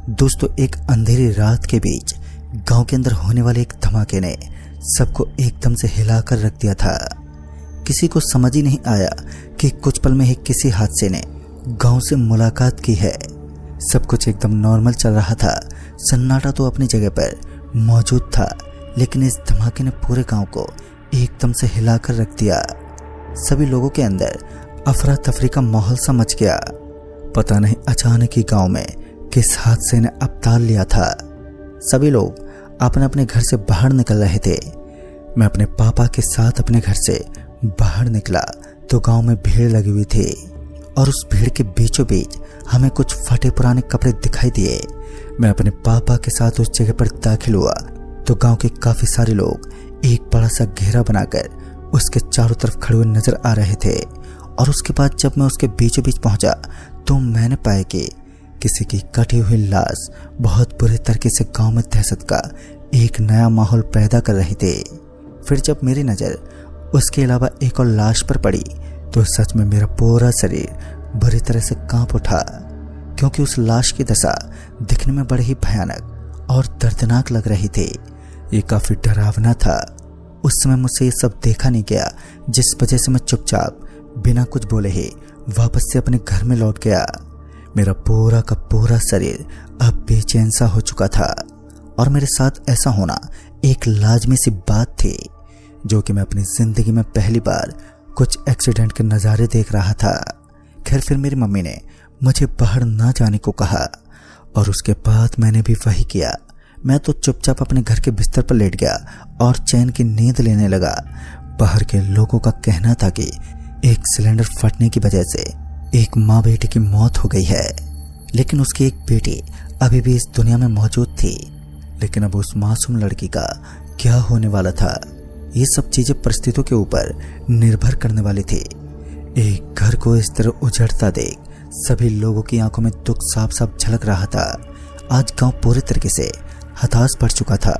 दोस्तों, एक अंधेरी रात के बीच गांव के अंदर होने वाले एक धमाके ने सबको एकदम से हिलाकर रख दिया था। किसी को समझ ही नहीं आया कि कुछ पल में ही किसी हादसे ने गांव से मुलाकात की है। सब कुछ एकदम नॉर्मल चल रहा था। सन्नाटा तो अपनी जगह पर मौजूद था, लेकिन इस धमाके ने पूरे गांव को एकदम से हिलाकर रख दिया। सभी लोगों के अंदर अफरा तफरी का माहौल सा मच गया। पता नहीं अचानक ही गांव में किस हादसे ने अवतार लिया था। सभी लोग अपने अपने घर से बाहर निकल रहे थे। मैं अपने पापा के साथ अपने घर से बाहर निकला तो गांव में भीड़ लगी हुई थी और उस भीड़ के बीचों बीच हमें कुछ फटे पुराने कपड़े दिखाई दिए। मैं अपने पापा के साथ उस जगह पर दाखिल हुआ तो गांव के काफी सारे लोग एक बड़ा सा घेरा बनाकर उसके चारों तरफ खड़े हुए नजर आ रहे थे। और उसके बाद जब मैं उसके बीचों बीच पहुंचा तो मैंने पाया कि किसी की कटी हुई लाश बहुत बुरे तरीके से गांव में दहशत का एक नया माहौल पैदा कर रही थी। फिर जब मेरी नज़र उसके अलावा एक और लाश पर पड़ी तो सच में मेरा पूरा शरीर बुरी तरह से कांप उठा, क्योंकि उस लाश की दशा दिखने में बड़ी ही भयानक और दर्दनाक लग रही थी। ये काफ़ी डरावना था। उस समय मुझसे ये सब देखा नहीं गया, जिस वजह से मैं चुपचाप बिना कुछ बोले ही वापस से अपने घर में लौट गया। मेरा पूरा का पूरा शरीर अब बेचैन सा हो चुका था और मेरे साथ ऐसा होना एक लाजमी सी बात थी, जो कि मैं अपनी जिंदगी में पहली बार कुछ एक्सीडेंट के नज़ारे देख रहा था। खैर, फिर मेरी मम्मी ने मुझे बाहर ना जाने को कहा और उसके बाद मैंने भी वही किया। मैं तो चुपचाप अपने घर के बिस्तर पर लेट गया और चैन की नींद लेने लगा। बाहर के लोगों का कहना था कि एक सिलेंडर फटने की वजह से एक माँ बेटी की मौत हो गई है, लेकिन उसकी एक बेटी अभी भी इस दुनिया में मौजूद थी। लेकिन अब उस मासूम लड़की का क्या होने वाला था, ये सब चीजें परिस्थितियों के ऊपर निर्भर करने वाली थी। एक घर को इस तरह उजड़ता देख सभी लोगों की आंखों में दुख साफ साफ झलक रहा था। आज गांव पूरे तरीके से हताश पड़ चुका था।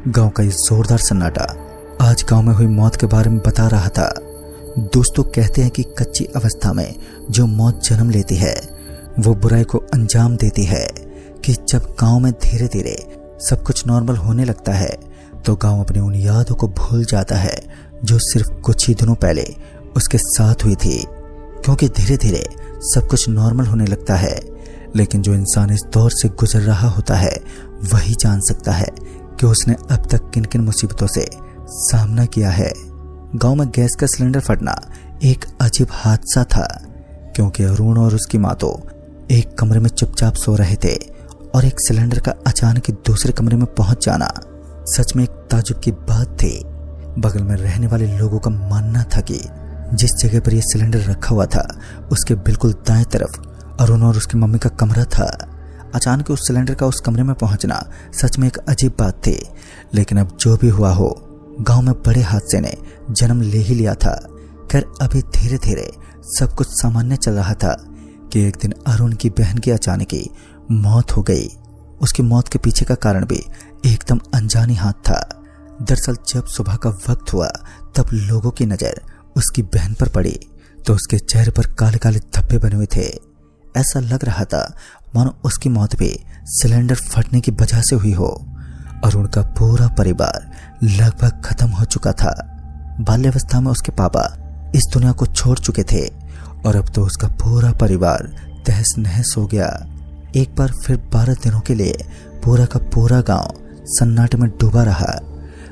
गांव का ये जोरदार सन्नाटा आज गांव में हुई मौत के बारे में बता रहा था। दोस्तों, कहते हैं कि कच्ची अवस्था में जो मौत जन्म लेती है वो बुराई को अंजाम देती है। कि जब गांव में धीरे धीरे सब कुछ नॉर्मल होने लगता है तो गांव अपनी उन यादों को भूल जाता है जो सिर्फ कुछ ही दिनों पहले उसके साथ हुई थी। क्योंकि धीरे धीरे सब कुछ नॉर्मल होने लगता है, लेकिन जो इंसान इस दौर से गुजर रहा होता है वही जान सकता है कि उसने अब तक किन किन मुसीबतों से सामना किया है। गांव में गैस का सिलेंडर फटना एक अजीब हादसा था, क्योंकि अरुण और उसकी माँ तो एक कमरे में चुपचाप सो रहे थे और एक सिलेंडर का अचानक ही दूसरे कमरे में पहुंच जाना सच में एक ताज्जुब की बात थी। बगल में रहने वाले लोगों का मानना था कि जिस जगह पर यह सिलेंडर रखा हुआ था उसके बिल्कुल दाएं तरफ अरुण और उसकी मम्मी का कमरा था। अचानक उस सिलेंडर का उस कमरे में पहुंचना सच में एक अजीब बात थी। लेकिन अब जो भी हुआ हो, गांव में बड़े हादसे ने जन्म ले ही लिया था। खैर, अभी धीरे धीरे सब कुछ सामान्य चल रहा था कि एक दिन अरुण की बहन की अचानक ही मौत हो गई। उसकी मौत के पीछे का कारण भी एकदम अनजानी हाथ था। दरअसल जब सुबह का वक्त हुआ तब लोगों की नजर उसकी बहन पर पड़ी तो उसके चेहरे पर काले काले धब्बे बने हुए थे। ऐसा लग रहा था मानो उसकी मौत भी सिलेंडर फटने की वजह से हुई हो। अरुण का पूरा परिवार लगभग खत्म हो चुका था। बाल्यावस्था में उसके पापा इस दुनिया को छोड़ चुके थे और अब तो उसका पूरा परिवार तहस नहस हो गया। एक बार फिर 12 दिनों के लिए पूरा का पूरा गांव सन्नाटे में डूबा रहा।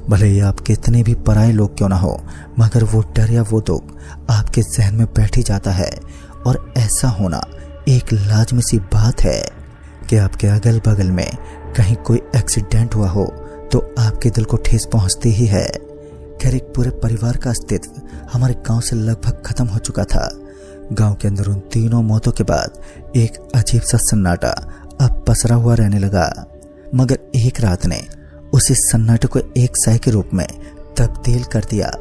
भले ही आप कितने भी पराये लोग क्यों ना हो, मगर वो डर या वो दुख आपके जहन में बैठ ही जाता है। और ऐसा होना एक लाजमी सी बात है कि आपके अगल बगल में कहीं कोई एक्सीडेंट हुआ हो तो आपके दिल को ठेस पहुंचती ही है। खैर, एक पूरे परिवार का अस्तित्व हमारे गांव से लगभग खत्म हो चुका था। गांव के अंदर उन तीनों मौतों के बाद एक अजीब सा सन्नाटा अब पसरा हुआ रहने लगा। मगर एक रात ने उसी सन्नाटे को एक साय के रूप में तब्दील कर दिया।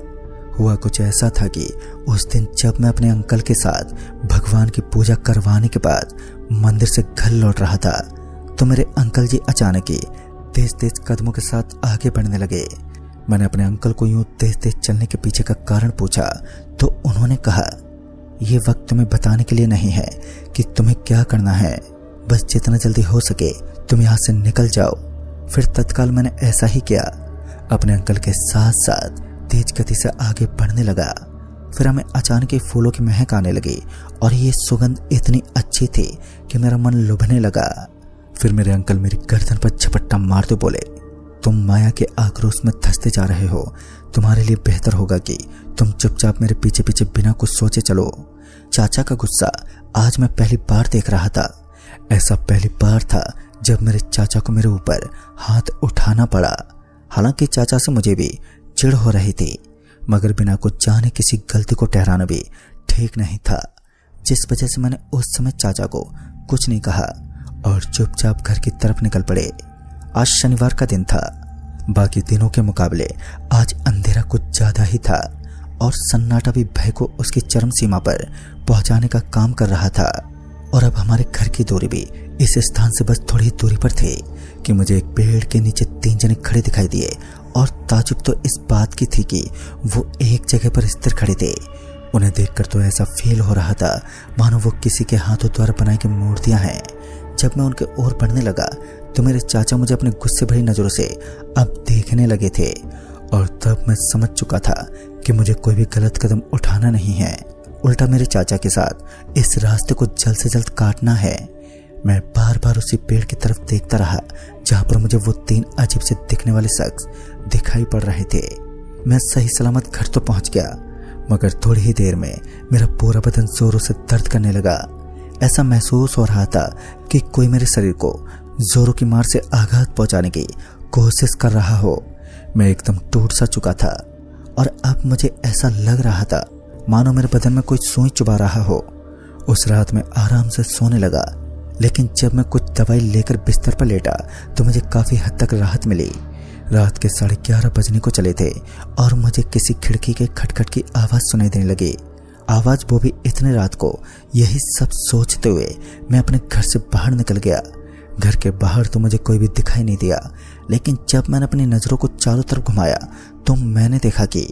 हुआ कुछ ऐसा था कि उस दिन जब मैं अपने अंकल के साथ भगवान की पूजा करवाने के बाद मंदिर से घर लौट रहा था तो मेरे अंकल जी अचानक ही तेज तेज कदमों के साथ आगे बढ़ने लगे। मैंने अपने अंकल को यूं तेज तेज चलने के पीछे का कारण पूछा तो उन्होंने कहा, ये वक्त तुम्हें बताने के लिए नहीं है कि तुम्हें क्या करना है, बस जितना जल्दी हो सके तुम यहाँ से निकल जाओ। फिर तत्काल मैंने ऐसा ही किया, अपने अंकल के साथ साथ तेज गति से आगे बढ़ने लगा। फिर हमें अचानक ही फूलों की महक आने लगी और ये सुगंध इतनी अच्छी थी कि मेरा मन लुभने लगा। फिर मेरे अंकल मेरी गर्दन पर झपट्टा मारते बोले, तुम माया के आक्रोश में धंसते जा रहे हो, तुम्हारे लिए बेहतर होगा कि तुम चुपचाप मेरे पीछे पीछे बिना कुछ सोचे चलो। चाचा का गुस्सा आज मैं पहली बार देख रहा था। ऐसा पहली बार था जब मेरे चाचा को मेरे ऊपर हाथ उठाना पड़ा। हालांकि चाचा से मुझे भी चिढ़ हो रही थी, मगर बिना कुछ जाने किसी गलती को ठहराना भी ठीक नहीं था, जिस वजह से मैंने उस समय चाचा को कुछ नहीं कहा और चुपचाप घर की तरफ निकल पड़े। आज शनिवार का दिन था। बाकी दिनों के मुकाबले आज अंधेरा कुछ ज्यादा ही था और सन्नाटा भी भय को उसकी चरम सीमा पर पहुंचाने का काम कर रहा था। और अब हमारे घर की दूरी भी इस स्थान से बस थोड़ी दूरी पर थी कि मुझे एक पेड़ के नीचे 3 जने खड़े दिखाई दिए। और ताजुब तो इस बात की थी कि वो एक जगह पर स्थिर खड़े थे। उन्हें देखकर तो ऐसा फील हो रहा था मानो वो किसी के हाथों द्वारा बनाई गई मूर्तियां हैं। जब मैं उनके ओर बढ़ने लगा तो मेरे चाचा मुझे अपने गुस्से भरी नजरों से अब देखने लगे थे और तब मैं समझ चुका था कि मुझे कोई भी गलत कदम उठाना नहीं है, उल्टा मेरे चाचा के साथ इस रास्ते को जल्द से जल्द काटना है। मैं बार बार उसी पेड़ की तरफ देखता रहा जहां पर मुझे वो 3 अजीब से दिखने वाले शख्स दिखाई पड़ रहे थे। मैं सही सलामत घर तो पहुंच गया, मगर थोड़ी ही देर में मेरा पूरा बदन जोरों से दर्द करने लगा। ऐसा महसूस हो रहा था कि कोई मेरे शरीर को जोरों की मार से आघात पहुंचाने की कोशिश कर रहा हो। मैं एकदम टूट सा चुका था और अब मुझे ऐसा लग रहा था मानो मेरे बदन में कोई सुई चुभा रहा हो। उस रात में आराम से सोने लगा, लेकिन जब मैं कुछ दवाई लेकर बिस्तर पर लेटा तो मुझे काफी हद तक राहत मिली। रात के 11:30 बजने को चले थे और मुझे किसी खिड़की के खटखट की आवाज सुनाई देने लगी। आवाज वो भी इतने रात को। यही सब सोचते हुए मैं अपने घर से बाहर निकल गया। घर के बाहर तो मुझे कोई भी दिखाई नहीं दिया, लेकिन जब मैंने अपनी नजरों को चारों तरफ घुमाया तो मैंने देखा कि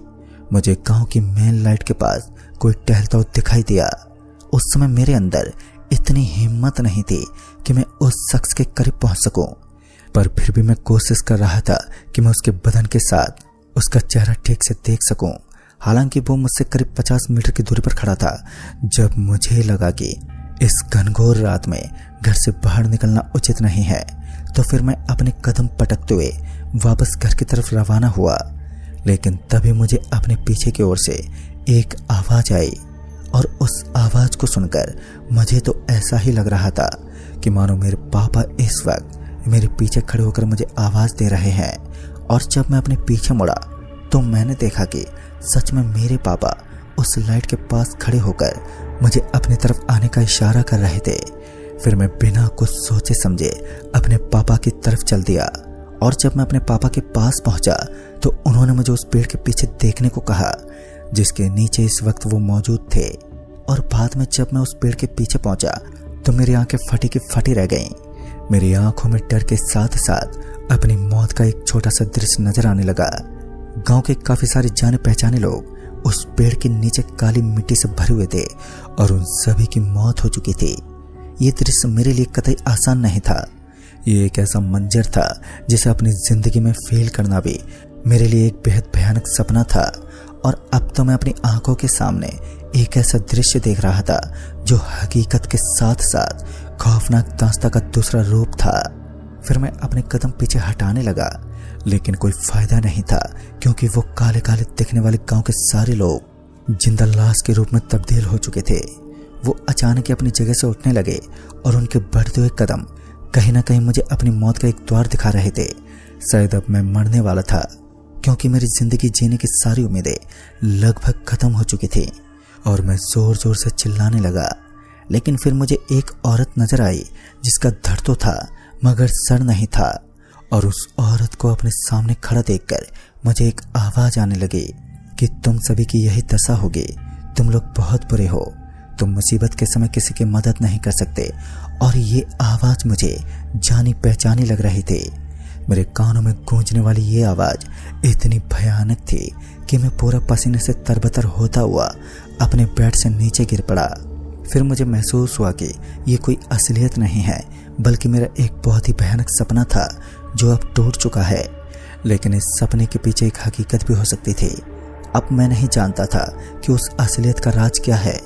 मुझे गांव की मेन लाइट के पास कोई टहलता हुआ दिखाई दिया। उस समय मेरे अंदर इतनी हिम्मत नहीं थी कि मैं उस शख्स के करीब पहुंच सकूं, पर फिर भी मैं कोशिश कर रहा था कि मैं उसके बदन के साथ उसका चेहरा ठीक से देख सकूं। हालांकि वो मुझसे करीब 50 मीटर की दूरी पर खड़ा था। जब मुझे लगा कि इस घनघोर रात में घर से बाहर निकलना उचित नहीं है, तो फिर मैं अपने कदम पटकते हुए वापस घर की तरफ रवाना हुआ। लेकिन तभी मुझे अपने पीछे की ओर से एक आवाज आई और उस आवाज को सुनकर मुझे तो ऐसा ही लग रहा था कि मानो मेरे पापा इस वक्त मेरे पीछे खड़े होकर मुझे आवाज दे रहे हैं। और जब मैं अपने पीछे मुड़ा तो मैंने देखा कि सच में मेरे पापा उस लाइट के पास खड़े होकर मुझे अपनी तरफ आने का इशारा कर रहे थे। फिर मैं बिना कुछ सोचे समझे अपने पापा की तरफ चल दिया और जब मैं अपने पापा के पास पहुंचा तो उन्होंने मुझे उस पेड़ के पीछे देखने को कहा जिसके नीचे इस वक्त वो मौजूद थे। और बाद में जब मैं उस पेड़ के पीछे पहुंचा तो मेरी आंखें फटी की फटी रह गईं। मेरी आंखों में डर के साथ साथ अपनी मौत का एक छोटा सा दृश्य नजर आने लगा। गांव के काफी सारे जाने पहचाने लोग उस पेड़ के नीचे काली मिट्टी से भरे हुए थे और उन सभी की मौत हो चुकी थी। ये दृश्य मेरे लिए कतई आसान नहीं था। ये एक ऐसा मंजर था जिसे अपनी जिंदगी में फेल करना भी मेरे लिए एक बेहद भयानक सपना था। और अब तो मैं अपनी आंखों के सामने एक ऐसा दृश्य देख रहा था जो हकीकत के साथ साथ खौफनाक दास्तां का दूसरा रूप था। फिर मैं अपने कदम पीछे हटाने लगा, लेकिन कोई फायदा नहीं था क्योंकि वो काले काले दिखने वाले गांव के सारे लोग जिंदा लाश के रूप में तब्दील हो चुके थे। वो अचानक ही अपनी जगह से उठने लगे और उनके बढ़ते हुए कदम कहीं ना कहीं मुझे अपनी मौत का एक द्वार दिखा रहे थे। शायद अब मैं मरने वाला था क्योंकि मेरी जिंदगी जीने की सारी उम्मीदें लगभग खत्म हो चुकी थी और मैं जोर जोर से चिल्लाने लगा। लेकिन फिर मुझे एक औरत नजर आई जिसका धड़ तो था मगर सर नहीं था और उस औरत को अपने सामने खड़ा देखकर मुझे एक आवाज आने लगी कि तुम सभी की यही दशा होगी, तुम लोग बहुत बुरे हो, तुम मुसीबत के समय किसी की मदद नहीं कर सकते। और ये आवाज मुझे जानी पहचानी लग रही थी। मेरे कानों में गूंजने वाली ये आवाज इतनी भयानक थी कि मैं पूरा पसीने से तरबतर होता हुआ अपने बेड से नीचे गिर पड़ा। फिर मुझे महसूस हुआ कि ये कोई असलियत नहीं है बल्कि मेरा एक बहुत ही भयानक सपना था जो अब टूट चुका है। लेकिन इस सपने के पीछे एक हकीकत भी हो सकती थी। अब मैं नहीं जानता था कि उस असलियत का राज क्या है,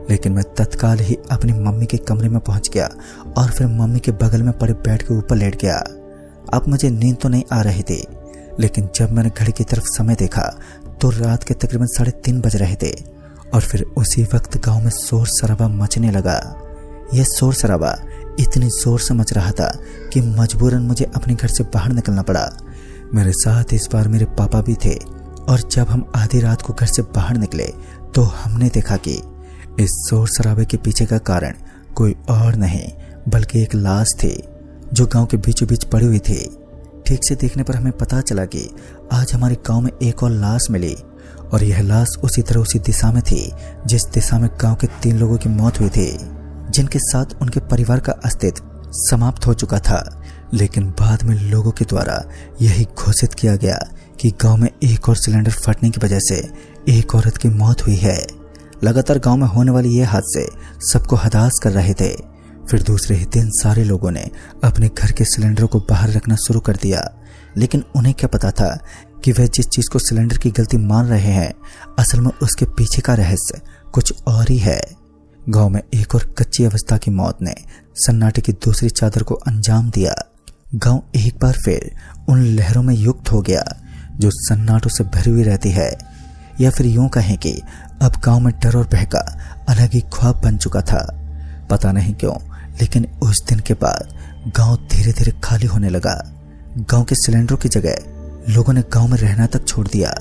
लेकिन मैं तत्काल ही अपनी मम्मी के कमरे में पहुंच गया और फिर मम्मी के बगल में पड़े बेड के ऊपर लेट गया। अब मुझे नींद तो नहीं आ रही थी, लेकिन जब मैंने घड़ी की तरफ समय देखा तो रात के तकरीबन 3:30 बज रहे थे और फिर उसी वक्त गांव में शोर शराबा मचने लगा। यह शोर शराबा इतनी जोर से मच रहा था कि मजबूरन मुझे अपने घर से बाहर निकलना पड़ा। मेरे साथ इस बार मेरे पापा भी थे और जब हम आधी रात को घर से बाहर निकले तो हमने देखा कि इस शोर शराबे के पीछे का कारण कोई और नहीं बल्कि एक लाश थी जो गांव के बीचों बीच पड़ी हुई थी। ठीक से देखने पर हमें पता चला कि आज हमारे गांव में एक और लाश मिली और यह लाश उसी तरह उसी दिशा में थी जिस दिशा में गांव के 3 लोगों की मौत हुई थी, जिनके साथ उनके परिवार का अस्तित्व समाप्त हो चुका था। लेकिन बाद में लोगों के द्वारा यही घोषित किया गया कि गांव में एक और सिलेंडर फटने की वजह से एक औरत की मौत हुई है। लगातार गांव में होने वाले ये हादसे सबको हताश कर रहे थे। फिर दूसरे ही दिन सारे लोगों ने अपने घर के सिलेंडरों को बाहर रखना शुरू कर दिया, लेकिन उन्हें क्या पता था कि वह जिस चीज को सिलेंडर की गलती मान रहे हैं असल में उसके पीछे का रहस्य कुछ और ही है। गांव में एक और कच्ची अवस्था की मौत ने सन्नाटे की दूसरी चादर को अंजाम दिया। गांव एक बार फिर उन लहरों में युक्त हो गया जो सन्नाटों से भरी हुई रहती है, या फिर यूं कहें कि अब गांव में डर और बहका अलग ही ख्वाब बन चुका था। पता नहीं क्यों, लेकिन उस दिन के बाद गांव धीरे धीरे खाली होने लगा। गांव के सिलेंडरों की जगह लोगों ने गांव में रहना तक छोड़ दिया।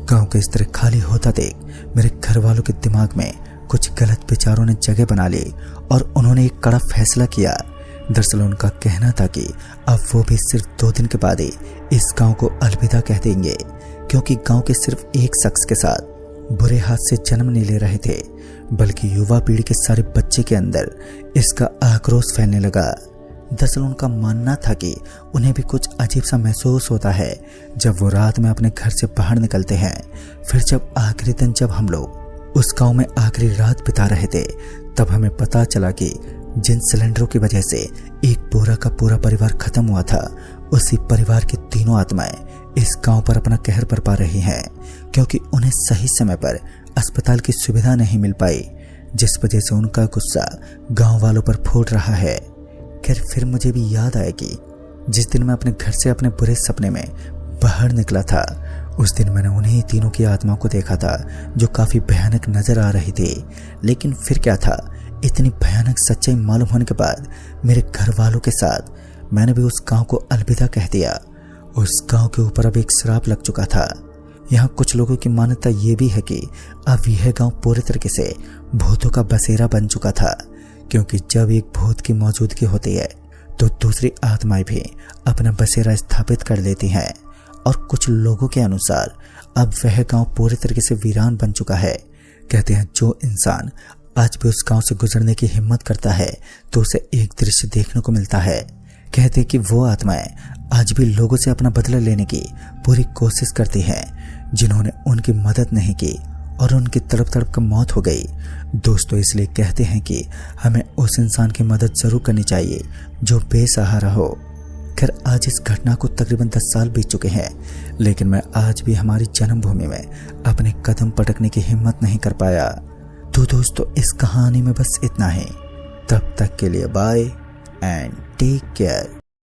गांव के इस तरह खाली होता देख मेरे घर वालों के दिमाग में कुछ गलत विचारों ने जगह बना ली और उन्होंने एक कड़ा फैसला किया। दरअसल उनका कहना था कि अब वो भी सिर्फ 2 दिन के बाद ही इस गांव को अलविदा कह देंगे, क्योंकि गांव के सिर्फ एक शख्स के साथ बुरे हाथ से जन्म नहीं ले रहे थे बल्कि युवा पीढ़ी के सारे बच्चे के अंदर इसका आक्रोश फैलने लगा। दरअसल उनका मानना था कि उन्हें भी कुछ अजीब सा महसूस होता है जब वो रात में अपने घर से बाहर निकलते हैं। फिर जब आखिरी दिन जब हम लोग उस गांव में आखिरी रात बिता रहे थे तब हमें पता चला कि जिन सिलेंडरों की वजह से एक पूरा का पूरा परिवार खत्म हुआ था, उसी परिवार की तीनों आत्माएं इस गांव पर अपना कहर बरपा रही हैं, क्योंकि उन्हें सही समय पर अस्पताल की सुविधा नहीं मिल पाई, जिस वजह से उनका गुस्सा गांव वालों पर फूट रहा है। खैर फिर मुझे भी याद आया कि जिस दिन मैं अपने घर से अपने बुरे सपने में बाहर निकला था, उस दिन मैंने उन्हीं तीनों की आत्माओं को देखा था जो काफी भयानक नजर आ रही थी। लेकिन फिर क्या था, इतनी भयानक सच्चाई मालूम होने के बाद मेरे घर वालों के साथ मैंने भी उस गांव को अलविदा कह दिया। उस गांव के ऊपर अब एक श्राप लग चुका था। यहाँ कुछ लोगों की मान्यता ये भी है कि अब यह गांव पूरे तरीके से भूतों का बसेरा बन चुका था, क्योंकि जब एक भूत की मौजूदगी होती है तो दूसरी आत्माएं भी अपना बसेरा स्थापित कर लेती हैं। और कुछ लोगों के अनुसार अब वह गांव पूरे तरीके से वीरान बन चुका है। कहते हैं जो इंसान आज भी उस गांव से गुजरने की हिम्मत करता है तो उसे एक दृश्य देखने को मिलता है। कहते हैं कि वो आत्माएं आज भी लोगों से अपना बदला लेने की पूरी कोशिश करती हैं जिन्होंने उनकी मदद नहीं की और उनकी तड़प तड़प कर मौत हो गई। दोस्तों, इसलिए कहते हैं कि हमें उस इंसान की मदद जरूर करनी चाहिए जो बेसहारा हो। खैर आज इस घटना को तकरीबन 10 साल बीत चुके हैं, लेकिन मैं आज भी हमारी जन्मभूमि में अपने कदम पटकने की हिम्मत नहीं कर पाया। तो दोस्तों, इस कहानी में बस इतना ही। तब तक के लिए बाय एंड टेक केयर।